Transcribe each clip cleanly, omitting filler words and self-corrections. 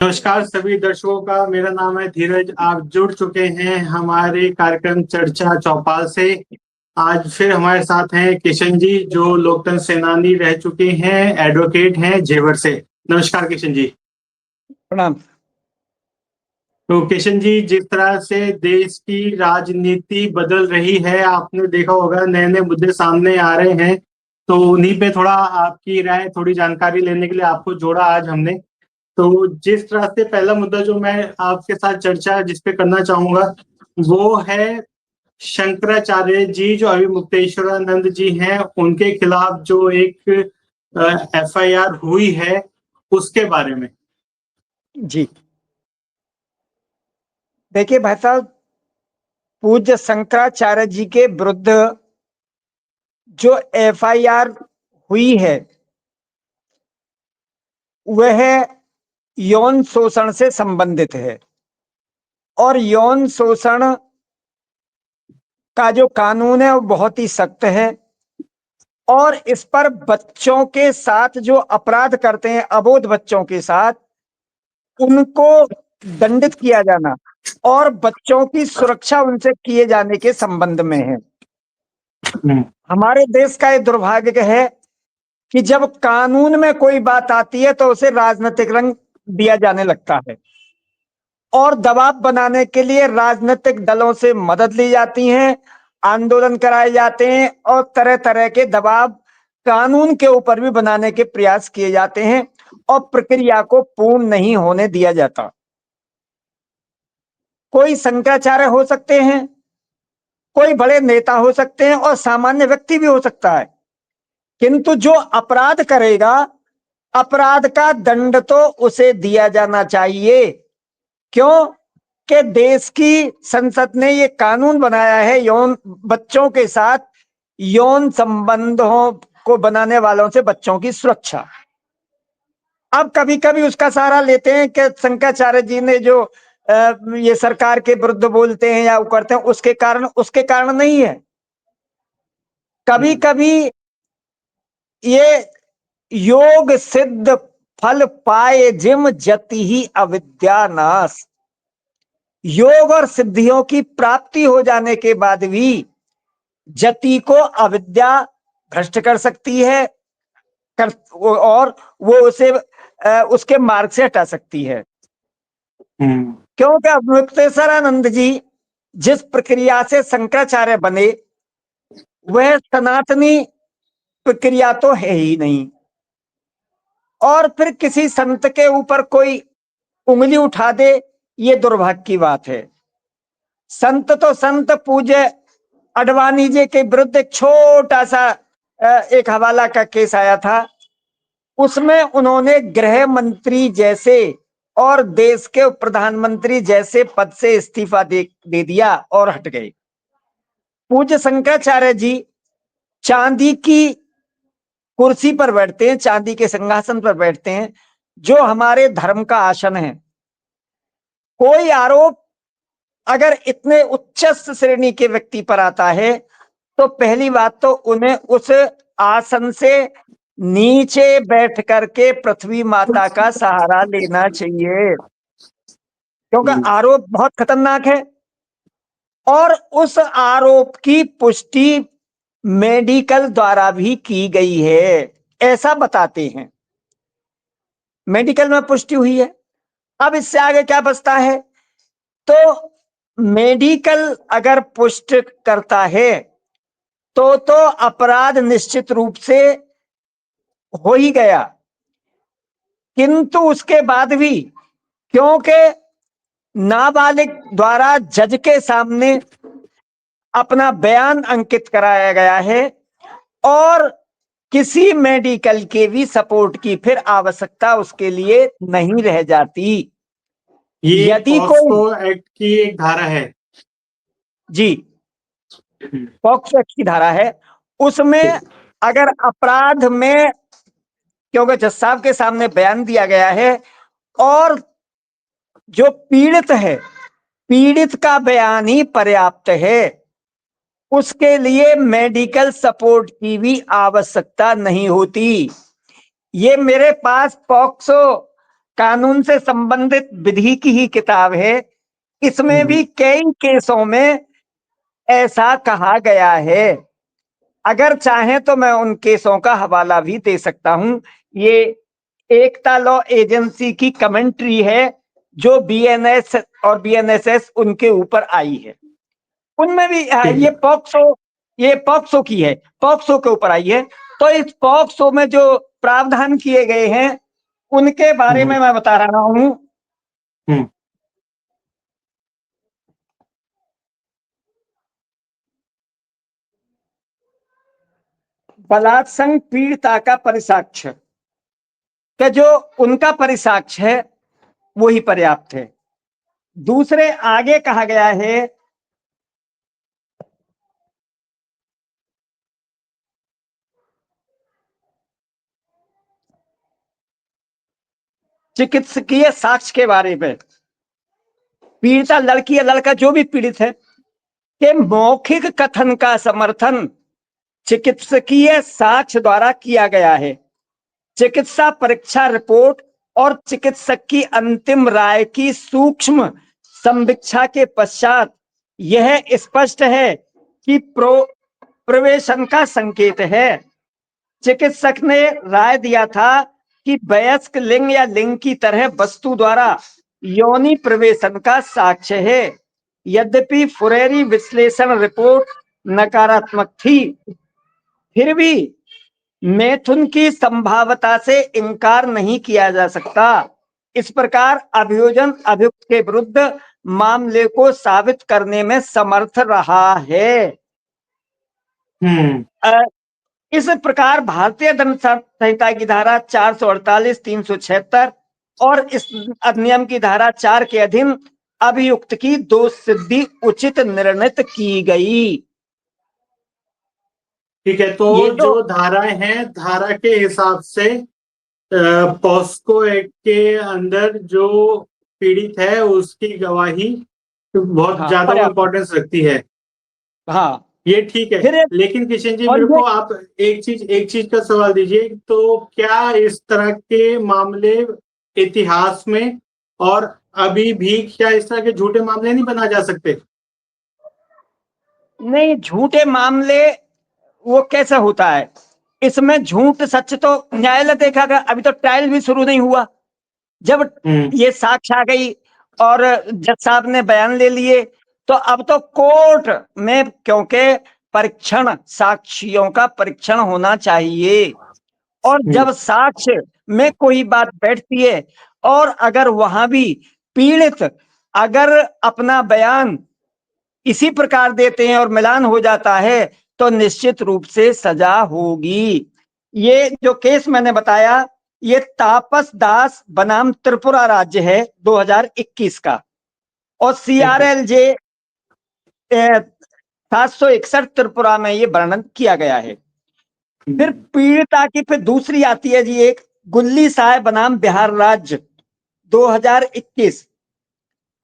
नमस्कार सभी दर्शकों का। मेरा नाम है धीरज। आप जुड़ चुके हैं हमारे कार्यक्रम चर्चा चौपाल से। आज फिर हमारे साथ हैं किशन जी, जो लोकतंत्र सेनानी रह चुके हैं, एडवोकेट हैं जेवर से। नमस्कार किशन जी। प्रणाम। तो किशन जी, जिस तरह से देश की राजनीति बदल रही है, आपने देखा होगा नए नए मुद्दे सामने आ रहे हैं, तो उन्हीं पे थोड़ा आपकी राय, थोड़ी जानकारी लेने के लिए आपको जोड़ा आज हमने। तो जिस तरह से पहला मुद्दा जो मैं आपके साथ चर्चा जिस पे करना चाहूंगा, वो है शंकराचार्य जी, जो अभी मुक्तेश्वरानंद जी हैं, उनके खिलाफ जो एक एफआईआर हुई है, उसके बारे में। जी, देखिए भाई साहब, पूज्य शंकराचार्य जी के विरुद्ध जो एफआईआर हुई है वह यौन शोषण से संबंधित है। और यौन शोषण का जो कानून है वो बहुत ही सख्त है। और इस पर बच्चों के साथ जो अपराध करते हैं, अबोध बच्चों के साथ, उनको दंडित किया जाना और बच्चों की सुरक्षा उनसे किए जाने के संबंध में है। हमारे देश का ये दुर्भाग्य है कि जब कानून में कोई बात आती है तो उसे राजनीतिक रंग दिया जाने लगता है और दबाव बनाने के लिए राजनीतिक दलों से मदद ली जाती है, आंदोलन कराए जाते हैं और तरह तरह के दबाव कानून के ऊपर भी बनाने के प्रयास किए जाते हैं और प्रक्रिया को पूर्ण नहीं होने दिया जाता। कोई शंकराचार्य हो सकते हैं, कोई बड़े नेता हो सकते हैं और सामान्य व्यक्ति भी हो सकता है, किंतु जो अपराध करेगा, अपराध का दंड तो उसे दिया जाना चाहिए। क्यों? कि देश की संसद ने ये कानून बनाया है यौन बच्चों के साथ यौन संबंधों को बनाने वालों से बच्चों की सुरक्षा। अब कभी कभी उसका सहारा लेते हैं कि शंकराचार्य जी ने जो ये सरकार के विरुद्ध बोलते हैं या वो करते हैं, उसके कारण नहीं है। कभी कभी ये योग सिद्ध फल पाए जिम जति ही अविद्या नाश। योग और सिद्धियों की प्राप्ति हो जाने के बाद भी जति को अविद्या भ्रष्ट कर सकती है, और वो उसे उसके मार्ग से हटा सकती है। क्योंकि मुक्तेश्वरानंद जी जिस प्रक्रिया से शंकराचार्य बने वह सनातनी प्रक्रिया तो है ही नहीं। और फिर किसी संत के ऊपर कोई उंगली उठा दे, ये दुर्भाग्य की बात है। संत तो संत, पूज्य अडवाणी जी के विरुद्ध एक छोटा सा एक हवाला का केस आया था, उसमें उन्होंने गृह मंत्री जैसे और देश के प्रधानमंत्री जैसे पद से इस्तीफा दे दिया और हट गए। पूज्य शंकराचार्य जी चांदी की कुर्सी पर बैठते हैं, चांदी के सिंहासन पर बैठते हैं, जो हमारे धर्म का आसन है। कोई आरोप अगर इतने उच्च श्रेणी के व्यक्ति पर आता है तो पहली बात तो उन्हें उस आसन से नीचे बैठ करके पृथ्वी माता का सहारा लेना चाहिए, क्योंकि आरोप बहुत खतरनाक है। और उस आरोप की पुष्टि मेडिकल द्वारा भी की गई है, ऐसा बताते हैं। मेडिकल में पुष्टि हुई है। अब इससे आगे क्या बचता है? तो मेडिकल अगर पुष्ट करता है तो अपराध निश्चित रूप से हो ही गया, किंतु उसके बाद भी क्योंकि नाबालिग द्वारा जज के सामने अपना बयान अंकित कराया गया है और किसी मेडिकल के भी सपोर्ट की फिर आवश्यकता उसके लिए नहीं रह जाती। ये यदि कोई, पॉक्सो एक्ट की एक धारा है। जी, पॉक्सो एक्ट की धारा है, उसमें अगर अपराध में, क्योंकि जज साहब के सामने बयान दिया गया है और जो पीड़ित है, पीड़ित का बयान ही पर्याप्त है, उसके लिए मेडिकल सपोर्ट की भी आवश्यकता नहीं होती। ये मेरे पास पॉक्सो कानून से संबंधित विधि की ही किताब है। इसमें भी कई केसों में ऐसा कहा गया है। अगर चाहें तो मैं उन केसों का हवाला भी दे सकता हूं। ये एकता लॉ एजेंसी की कमेंट्री है जो बीएनएस और बीएनएसएस उनके ऊपर आई है। उनमें भी ये पॉक्सो की है, पॉक्सो के ऊपर आई है। तो इस पॉक्सो में जो प्रावधान किए गए हैं उनके बारे में मैं बता रहा हूं। बलात्संग पीड़िता का परिसाक्ष्य कि जो उनका परिसाक्ष्य है वही पर्याप्त है। दूसरे आगे कहा गया है चिकित्सकीय साक्ष्य के बारे में। पीड़िता लड़की या लड़का जो भी पीड़ित है के मौखिक कथन का समर्थन चिकित्सकीय साक्ष्य द्वारा किया गया है। चिकित्सा परीक्षा रिपोर्ट और चिकित्सक की अंतिम राय की सूक्ष्म संवीक्षा के पश्चात यह स्पष्ट है कि प्रवेशन का संकेत है। चिकित्सक ने राय दिया था कि वयस्क लिंग या लिंग की तरह वस्तु द्वारा योनि प्रवेशन का साक्ष्य है। यद्यपि फुरेरी विश्लेषण रिपोर्ट नकारात्मक थी, फिर भी मैथुन की संभाव्यता से इनकार नहीं किया जा सकता। इस प्रकार अभियोजन अभियुक्त के विरुद्ध मामले को साबित करने में समर्थ रहा है। इस प्रकार भारतीय दंड संहिता की धारा 448, 376 और इस अधिनियम की धारा 4 के अधीन अभियुक्त की दोष सिद्धि उचित निर्णित की गई। ठीक है, तो जो धाराएं हैं, धारा के हिसाब से पॉस्को एक्ट के अंदर जो पीड़ित है उसकी गवाही बहुत ज्यादा इंपॉर्टेंस रखती है। हाँ, ये ठीक है, लेकिन किशन जी मेरे को आप एक चीज का सवाल दीजिए। तो क्या इस तरह के मामले इतिहास में और अभी भी क्या इस तरह के झूठे मामले नहीं बना जा सकते? नहीं, झूठे मामले वो कैसे होता है? इसमें झूठ सच तो न्यायालय देखेगा। अभी तो ट्रायल भी शुरू नहीं हुआ। जब ये साक्ष्य आ गई और जज साहब ने बयान ले लिए तो अब तो कोर्ट में, क्योंकि परीक्षण, साक्ष्यों का परीक्षण होना चाहिए, और जब साक्ष्य में कोई बात बैठती है और अगर वहां भी पीड़ित अगर अपना बयान इसी प्रकार देते हैं और मिलान हो जाता है तो निश्चित रूप से सजा होगी। ये जो केस मैंने बताया ये तापस दास बनाम त्रिपुरा राज्य है 2021 का, और CRLJ 761 त्रिपुरा में ये वर्णन किया गया है। फिर पीड़िता की फिर दूसरी आती है जी, एक गुल्ली साय बनाम बिहार राज्य 2021।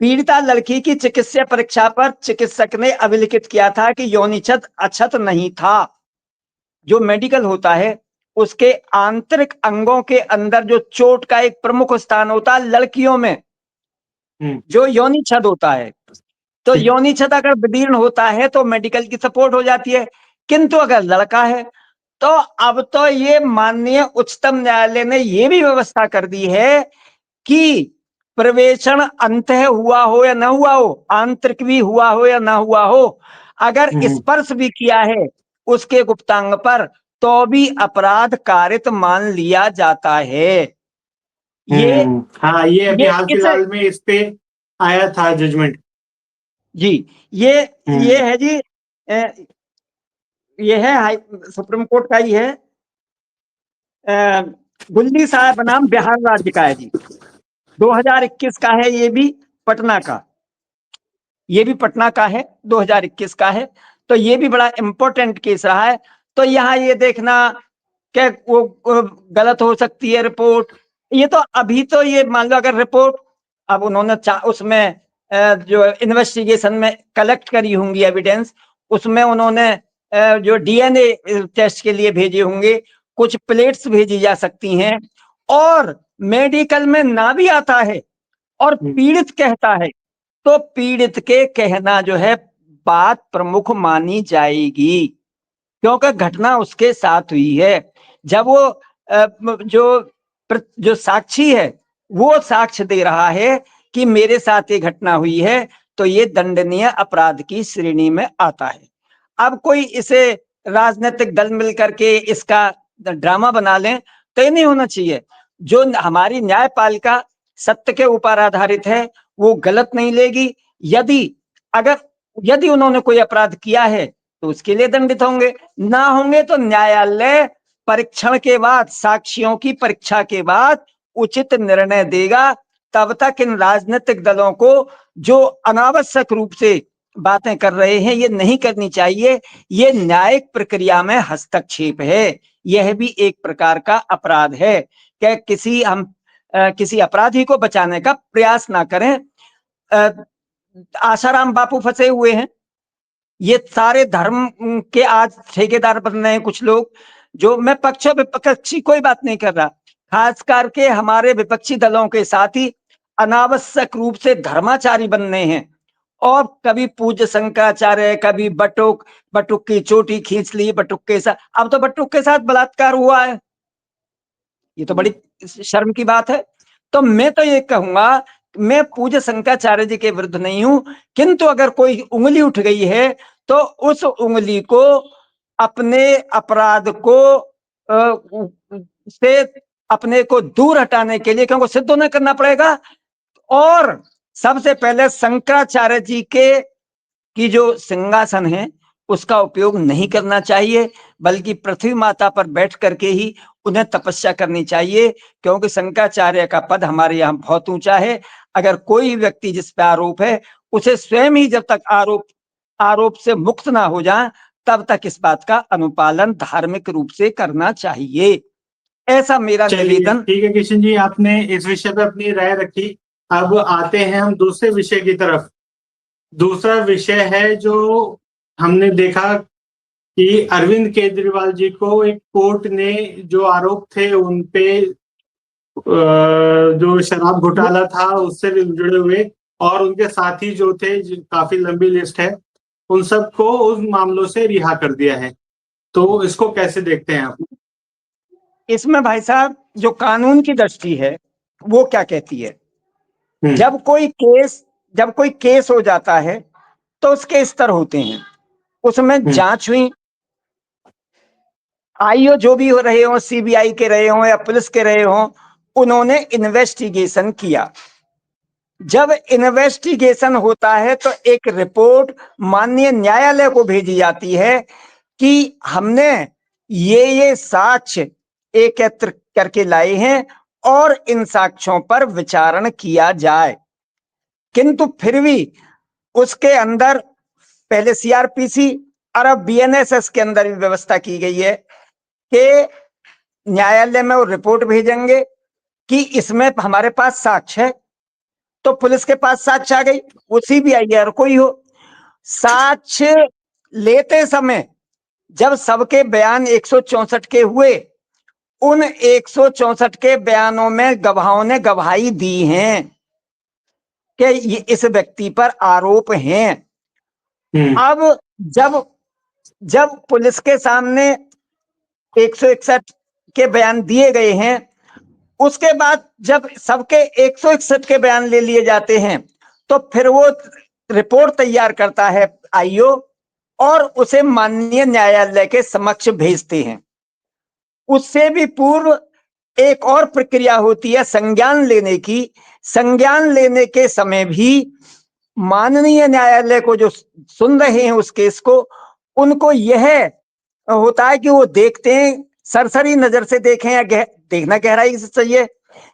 पीड़िता लड़की की चिकित्सा परीक्षा पर चिकित्सक ने अभिलिखित किया था कि योनिछद अक्षत नहीं था। जो मेडिकल होता है उसके आंतरिक अंगों के अंदर जो चोट का एक प्रमुख स्थान होता है लड़कियों में, जो योनिछद होता है, तो योनिछद अगर विदीर्ण होता है तो मेडिकल की सपोर्ट हो जाती है। किंतु अगर लड़का है तो अब तो ये माननीय उच्चतम न्यायालय ने ये भी व्यवस्था कर दी है कि प्रवेशन अंतः हुआ हो या ना हुआ हो, आंतरिक भी हुआ हो या ना हुआ हो, अगर स्पर्श भी किया है उसके गुप्तांग पर तो भी अपराध कारित मान लिया जाता है। ये हाँ, ये अभी हाल फिलहाल में इस पे आया था जजमेंट जी। ये है जी, ये है सुप्रीम कोर्ट का ही है, गुल्ली साहब बनाम बिहार राज्य का है जी, 2021 का है। ये भी पटना का, ये भी पटना का है, 2021 का है। तो ये भी बड़ा इंपॉर्टेंट केस रहा है। तो यहाँ ये देखना कि वो गलत हो सकती है रिपोर्ट। ये तो अभी तो ये मान लो अगर रिपोर्ट अब उन्होंने उसमें जो इन्वेस्टिगेशन में कलेक्ट करी होंगी एविडेंस, उसमें उन्होंने जो DNA टेस्ट के लिए भेजे होंगे, कुछ प्लेट्स भेजी जा सकती हैं और मेडिकल में ना भी आता है और पीड़ित कहता है, तो पीड़ित के कहना जो है बात प्रमुख मानी जाएगी, क्योंकि घटना उसके साथ हुई है। जब वो जो साक्षी है वो साक्ष्य दे रहा है कि मेरे साथ ये घटना हुई है, तो ये दंडनीय अपराध की श्रेणी में आता है। अब कोई इसे राजनीतिक दल मिल करके इसका ड्रामा बना लें तो ये नहीं होना चाहिए। जो हमारी न्यायपालिका सत्य के ऊपर आधारित है वो गलत नहीं लेगी। यदि उन्होंने कोई अपराध किया है तो उसके लिए दंडित होंगे, ना होंगे तो न्यायालय परीक्षण के बाद, साक्ष्यों की परीक्षा के बाद उचित निर्णय देगा। तब तक इन राजनीतिक दलों को जो अनावश्यक रूप से बातें कर रहे हैं ये नहीं करनी चाहिए। ये न्यायिक प्रक्रिया में हस्तक्षेप है, यह भी एक प्रकार का अपराध है कि किसी अपराधी को बचाने का प्रयास ना करें। आसाराम बापू फंसे हुए हैं, ये सारे धर्म के आज ठेकेदार बन रहे हैं कुछ लोग। जो मैं पक्ष विपक्षी कोई बात नहीं कर रहा, खास करके हमारे विपक्षी दलों के साथी अनावश्यक रूप से धर्माचारी बन रहे हैं और कभी पूज्य शंकराचार्य, कभी बटुक की चोटी खींच ली बटुक के साथ। अब तो बटुक के साथ बलात्कार हुआ है, ये तो बड़ी शर्म की बात है। तो मैं तो ये कहूंगा, मैं पूज्य शंकराचार्य जी के विरुद्ध नहीं हूं, किंतु अगर कोई उंगली उठ गई है तो उस उंगली को अपने अपराध को से अपने को दूर हटाने के लिए, क्योंकि सिद्ध होना करना पड़ेगा। और सबसे पहले शंकराचार्य जी की जो सिंहासन है उसका उपयोग नहीं करना चाहिए, बल्कि पृथ्वी माता पर बैठ करके ही उन्हें तपस्या करनी चाहिए, क्योंकि शंकराचार्य का पद हमारे यहाँ बहुत ऊंचा है। अगर कोई व्यक्ति जिस पे आरोप है उसे स्वयं ही जब तक आरोप से मुक्त ना हो जाए तब तक इस बात का अनुपालन धार्मिक रूप से करना चाहिए, ऐसा मेरा निवेदन। ठीक है किशन जी, आपने इस विषय पे अपनी राय रखी। अब आते हैं हम दूसरे विषय की तरफ। दूसरा विषय है जो हमने देखा कि अरविंद केजरीवाल जी को एक कोर्ट ने जो आरोप थे उनपे जो शराब घोटाला था उससे जुड़े हुए और उनके साथी जो थे, काफी लंबी लिस्ट है, उन सबको उन मामलों से रिहा कर दिया है। तो इसको कैसे देखते हैं आप? इसमें भाई साहब जो कानून की दृष्टि है वो क्या कहती है, जब कोई केस हो जाता है तो उसके स्तर होते हैं, उसमें जांच हुई, आईओ जो भी हो रहे हो, सीबीआई के रहे हो या पुलिस के रहे हो, उन्होंने इन्वेस्टिगेशन किया। जब इन्वेस्टिगेशन होता है तो एक रिपोर्ट माननीय न्यायालय को भेजी जाती है कि हमने ये साक्ष्य एकत्र करके लाए हैं और इन साक्ष्यों पर विचारण किया जाए। किंतु फिर भी उसके अंदर पहले सीआरपीसी और अब बीएनएसएस के अंदर भी व्यवस्था की गई है कि न्यायालय में वो रिपोर्ट भेजेंगे कि इसमें हमारे पास साक्ष्य है, तो पुलिस के पास साक्ष्य आ गई, वो सीबीआई है और कोई हो, साक्ष्य लेते समय जब सबके बयान 164 के हुए, उन 164 के बयानों में गवाहों ने गवाही दी है कि ये इस व्यक्ति पर आरोप हैं। अब जब पुलिस के सामने 161 के बयान दिए गए हैं, उसके बाद जब सबके 161 के बयान ले लिए जाते हैं तो फिर वो रिपोर्ट तैयार करता है आईओ और उसे माननीय न्यायालय के समक्ष भेजते हैं। उससे भी पूर्व एक और प्रक्रिया होती है संज्ञान लेने की। संज्ञान लेने के समय भी माननीय न्यायालय को जो सुन रहे हैं उस केस को, उनको यह होता है कि वो देखते हैं, सरसरी नजर से देखें या देखना गहराई से चाहिए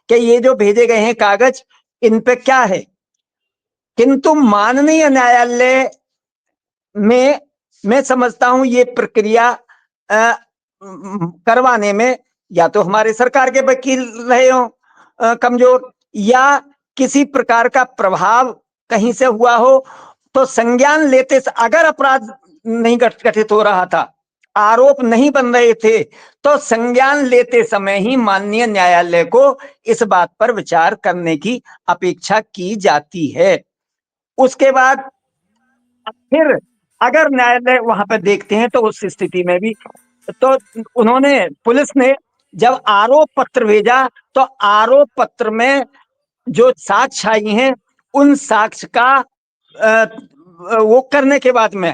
कि ये जो भेजे गए हैं कागज इन पे क्या है। किंतु माननीय न्यायालय में मैं समझता हूं ये प्रक्रिया करवाने में या तो हमारे सरकार के वकील रहे हो कमजोर, या किसी प्रकार का प्रभाव कहीं से हुआ हो। तो संज्ञान लेते अगर अपराध नहीं घटित हो रहा था आरोप नहीं बन रहे थे, तो संज्ञान लेते समय ही माननीय न्यायालय को इस बात पर विचार करने की अपेक्षा की जाती है। उसके बाद फिर अगर न्यायालय वहां पर देखते हैं तो उस स्थिति में भी तो उन्होंने पुलिस ने जब आरोप पत्र भेजा तो आरोप पत्र में जो साक्ष्य आई हैं उन साक्ष्य का वो करने के बाद में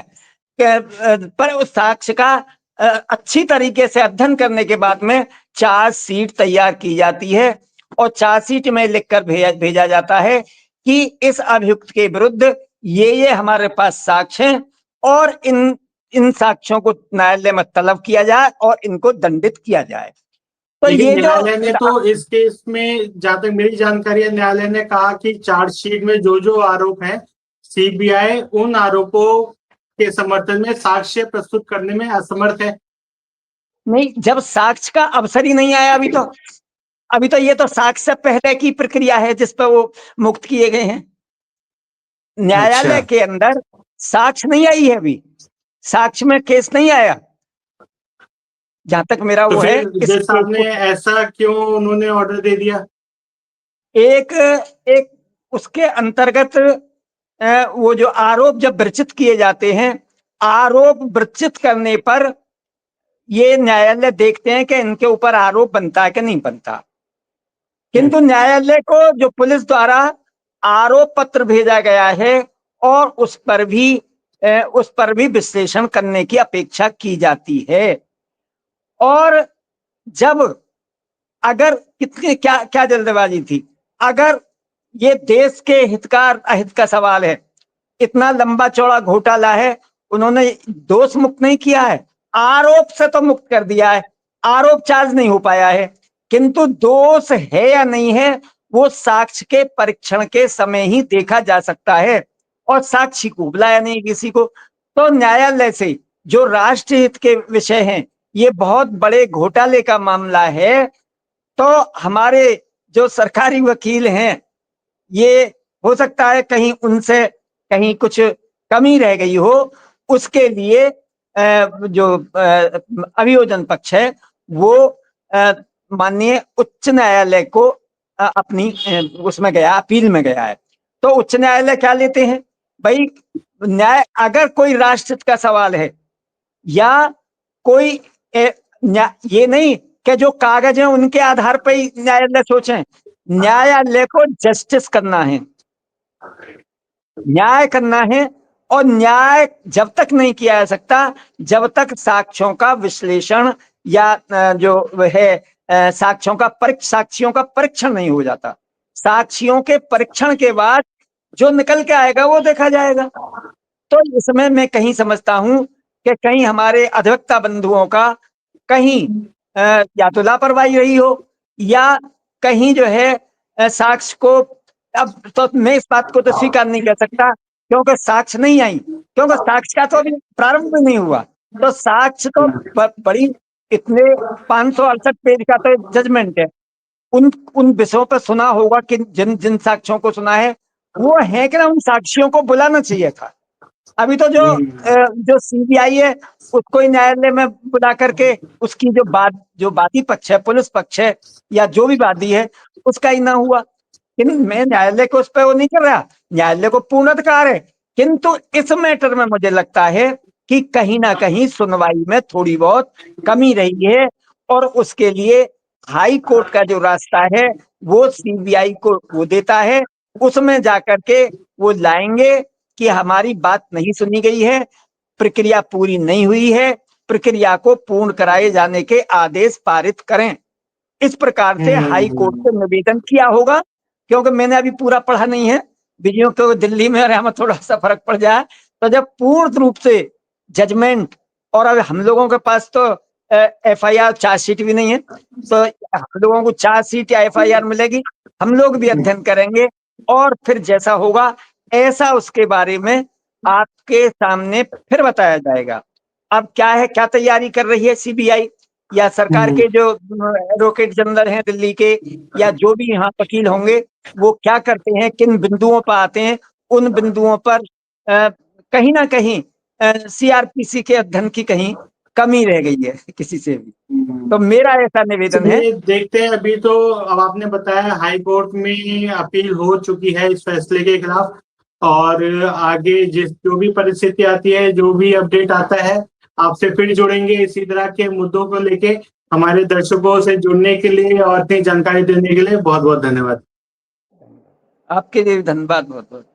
पर उस साक्ष्य का अच्छी तरीके से अध्ययन करने के बाद में चार्जशीट तैयार की जाती है और चार्जशीट में लिखकर भेजा जाता है कि इस अभियुक्त के विरुद्ध ये हमारे पास साक्ष्य हैं और इन साक्ष्यों को न्यायालय में तलब किया जाए और इनको दंडित किया जाए। तो लेकिन ये जो न्यायालय ने तो इस केस में, जहां तक मेरी जानकारी है, न्यायालय ने कहा कि चार्जशीट में जो जो आरोप हैं, सीबीआई उन आरोपों के समर्थन में साक्ष्य प्रस्तुत करने में असमर्थ है। नहीं, जब साक्ष्य का अवसर ही नहीं आया अभी तो ये तो साक्ष्य से पहले की प्रक्रिया है जिस पर वो मुक्त किए गए हैं। अच्छा, न्यायालय के अंदर साक्ष्य नहीं आई है, अभी साक्ष्य में केस नहीं आया जहां तक मेरा तो वो है। फिर जज साहब ने ऐसा क्यों उन्होंने ऑर्डर दे दिया? एक एक उसके अंतर्गत वो जो आरोप जब विरचित किए जाते हैं, आरोप विरचित करने पर ये न्यायालय देखते हैं कि इनके ऊपर आरोप बनता है कि नहीं बनता। किंतु न्यायालय को जो पुलिस द्वारा आरोप पत्र भेजा गया है और उस पर भी विश्लेषण करने की अपेक्षा की जाती है। और जब अगर कितनी क्या क्या जल्दबाजी थी, अगर ये देश के हितकार अहित का सवाल है, इतना लंबा चौड़ा घोटाला है, उन्होंने दोष मुक्त नहीं किया है, आरोप से तो मुक्त कर दिया है, आरोप चार्ज नहीं हो पाया है, किंतु दोष है या नहीं है वो साक्ष्य के परीक्षण के समय ही देखा जा सकता है और साक्षी को बुलाया नहीं किसी को। तो न्यायालय से जो राष्ट्रहित के विषय हैं, ये बहुत बड़े घोटाले का मामला है, तो हमारे जो सरकारी वकील हैं, ये हो सकता है कहीं उनसे कहीं कुछ कमी रह गई हो, उसके लिए जो अभियोजन पक्ष है वो माननीय उच्च न्यायालय को अपनी उसमें गया, अपील में गया है। तो उच्च न्यायालय क्या लेते हैं भाई, न्याय अगर कोई राष्ट्रहित का सवाल है या कोई ये नहीं कि जो कागज है उनके आधार पर ही न्यायालय सोचें, न्यायालय को जस्टिस करना है, न्याय करना है। और न्याय जब तक नहीं किया जा सकता जब तक साक्ष्यों का विश्लेषण या जो है साक्ष्यों का परीक्षण नहीं हो जाता। साक्ष्यों के परीक्षण के बाद जो निकल के आएगा वो देखा जाएगा। तो इसमें मैं कहीं समझता हूं कि कहीं हमारे अधिवक्ता बंधुओं का कहीं या तो लापरवाही रही हो या कहीं जो है साक्ष्य को, अब तो मैं इस बात को तो स्वीकार नहीं कर सकता क्योंकि साक्ष्य नहीं आई, क्योंकि साक्ष्य का तो अभी प्रारंभ भी नहीं हुआ। तो साक्ष्य तो बड़ी इतने 568 पेज का तो जजमेंट है, उन उन विषयों पर सुना होगा कि जिन जिन साक्ष्यों को सुना है वो है कि ना, उन साक्ष्यों को बुलाना चाहिए था। अभी तो जो सीबीआई है उसको ही न्यायालय में बुला करके उसकी जो वादी पक्ष है, पुलिस पक्ष है या जो भी वादी है, उसका ही ना हुआ। लेकिन मैं न्यायालय को उस पर वो नहीं कर रहा, न्यायालय को पूर्ण अधिकार है, किंतु इस मैटर में मुझे लगता है कि कहीं ना कहीं सुनवाई में थोड़ी बहुत कमी रही है और उसके लिए हाई कोर्ट का जो रास्ता है वो सीबीआई को वो देता है, उसमें जाकर के वो लाएंगे कि हमारी बात नहीं सुनी गई है, प्रक्रिया पूरी नहीं हुई है, प्रक्रिया को पूर्ण कराए जाने के आदेश पारित करें। इस प्रकार से हाई कोर्ट से निवेदन किया होगा, क्योंकि मैंने अभी पूरा पढ़ा नहीं है, विजयों को दिल्ली में और हमें थोड़ा सा फर्क पड़ जाए तो जब पूर्ण रूप से जजमेंट, और अब हम लोगों के पास तो एफआईआर चार्जशीट भी नहीं है, तो हम लोगों को चार्जशीट या एफआईआर मिलेगी, हम लोग भी अध्ययन करेंगे और फिर जैसा होगा ऐसा उसके बारे में आपके सामने फिर बताया जाएगा। अब क्या है, क्या तैयारी कर रही है सीबीआई या सरकार के जो एडवोकेट जनरल हैं दिल्ली के या जो भी यहाँ वकील होंगे, वो क्या करते हैं, किन बिंदुओं पर आते हैं, उन बिंदुओं पर कहीं ना कहीं सीआरपीसी के अध्ययन की कहीं कमी रह गई है किसी से भी। तो मेरा ऐसा निवेदन है। चलिए देखते हैं। अभी तो अब आपने बताया हाई कोर्ट में अपील हो चुकी है इस फैसले के खिलाफ, और आगे जिस जो भी परिस्थिति आती है, जो भी अपडेट आता है, आपसे फिर जुड़ेंगे इसी तरह के मुद्दों को लेके। हमारे दर्शकों से जुड़ने के लिए और इतनी जानकारी देने के लिए बहुत बहुत धन्यवाद। आपके लिए भी धन्यवाद बहुत बहुत।